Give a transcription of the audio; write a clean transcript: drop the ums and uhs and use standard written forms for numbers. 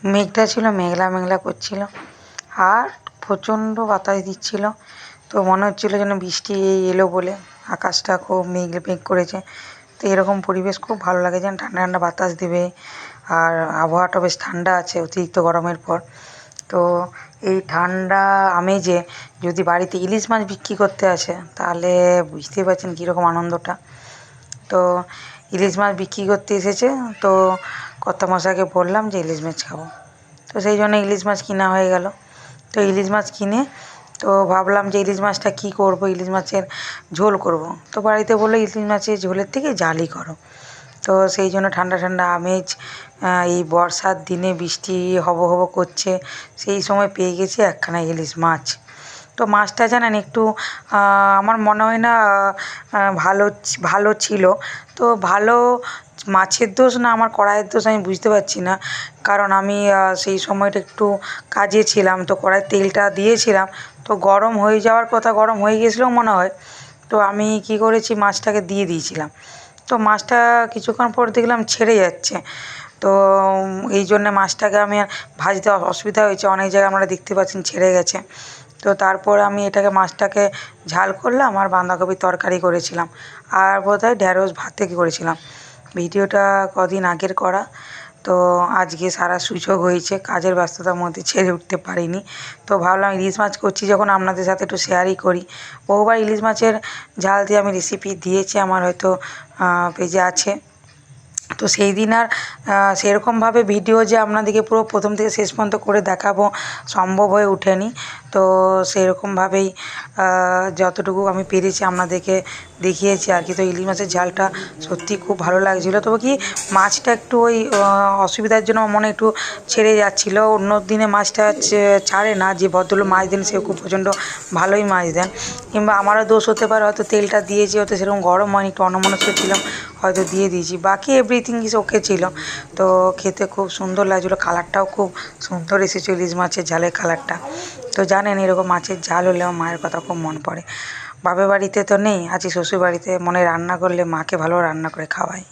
মেঘটা ছিল, মেঘলা মেঘলা করছিল আর প্রচণ্ড বাতাস দিচ্ছিল। তো মনে হচ্ছিল যেন বৃষ্টি এলো বলে। আকাশটা খুব মেঘ মেঘ করেছে। তো এরকম পরিবেশ খুব ভালো লাগে, যেন ঠান্ডা ঠান্ডা বাতাস দেবে আর আবহাওয়াটা বেশ ঠান্ডা আছে অতিরিক্ত গরমের পর। তো এই ঠান্ডা আমেজে যদি বাড়িতে ইলিশ মাছ বিক্রি করতে আসে তাহলে বুঝতেই পারছেন কীরকম আনন্দটা। তো ইলিশ মাছ বিক্রি করতে এসেছে, তো কর্তামশাইকে বললাম যে ইলিশ মাছ খাবো। তো সেই জন্য ইলিশ মাছ কিনা হয়ে গেল। তো ইলিশ মাছ কিনে তো ভাবলাম যে ইলিশ মাছটা কী করবো, ইলিশ মাছের ঝোল করব। তো বাড়িতে বললো ইলিশ মাছের ঝোলের থেকে জালই করো। তো সেই জন্য ঠান্ডা ঠান্ডা আমেজ, এই বর্ষার দিনে বৃষ্টি হব হব করছে, সেই সময় পেয়ে গেছি একখানা ইলিশ মাছ। তো মাছটা জানেন একটু আমার মনে হয় না ভালো ছিল। তো ভালো মাছের দোষ না আমার কড়াইয়ের দোষ আমি বুঝতে পারছি না। কারণ আমি সেই সময়টা একটু কাজে ছিলাম, তো কড়াইয়ের তেলটা দিয়েছিলাম, তো গরম হয়ে যাওয়ার কথা, গরম হয়ে গেছিলো মনে হয়। তো আমি কী করেছি, মাছটাকে দিয়ে দিয়েছিলাম। তো মাছটা কিছুক্ষণ পর দেখলাম ছেড়ে যাচ্ছে। তো এই জন্যে মাছটাকে আমি আর ভাজতে অসুবিধা হয়েছে, অনেক জায়গায় আপনারা দেখতে পাচ্ছেন ছেড়ে গেছে। তো তারপর আমি মাছটাকে ঝাল করলাম আর বাঁধাকপির তরকারি করেছিলাম আর বোধহয় ঢ্যাঁড়স ভাতে করেছিলাম। ভিডিওটা কদিন আগের করা, তো আজকে সারা সুযোগ হয়েছে, কাজের ব্যস্ততার মধ্যে ছেড়ে উঠতে পারিনি। তো ভাবলাম ইলিশ মাছ করছি যখন আপনাদের সাথে একটু শেয়ারই করি। বহুবার ইলিশ মাছের ঝাল দিয়ে আমি রেসিপি দিয়েছি, আমার হয়তো পেজে আছে। তো সেই দিন আর সেরকমভাবে ভিডিও যে আপনাদেরকে পুরো প্রথম থেকে শেষ পর্যন্ত করে দেখাবো সম্ভব হয়ে ওঠেনি। তো সেরকমভাবেই যতটুকু আমি পেরেছি আপনাদেরকে দেখিয়েছি আর কি। তো ইলিশ মাছের ঝালটা সত্যিই খুব ভালো লাগছিলো। তবে কি মাছটা একটু ওই অসুবিধার জন্য আমার মনে একটু ছেড়ে যাচ্ছিলো। অন্য দিনে মাছটা ছাড়ে না, যে ভদ্রলোক মাছ দেন সে খুব প্রচণ্ড ভালোই মাছ দেন। কিংবা আমারও দোষ হতে পারে, হয়তো তেলটা দিয়েছি, হয়তো সেরকম গরম হয়নি, একটু অন্যমনস্ক ছিলাম, হয়তো দিয়ে দিয়েছি। বাকি এভরিথিং ইজ ওকে ছিল। তো খেতে খুব সুন্দর লাগছিলো, কালারটাও খুব সুন্দর এসেছিলো ইলিশ মাছের ঝালের কালারটা। তো জানেন এরকম মাছের ঝাল হলে আমার মায়ের কথা খুব মনে পড়ে। বাপের বাড়িতে তো নেই, আছি শ্বশুর বাড়িতে, মনে রান্না করলে মাকে ভালো রান্না করে খাওয়াই।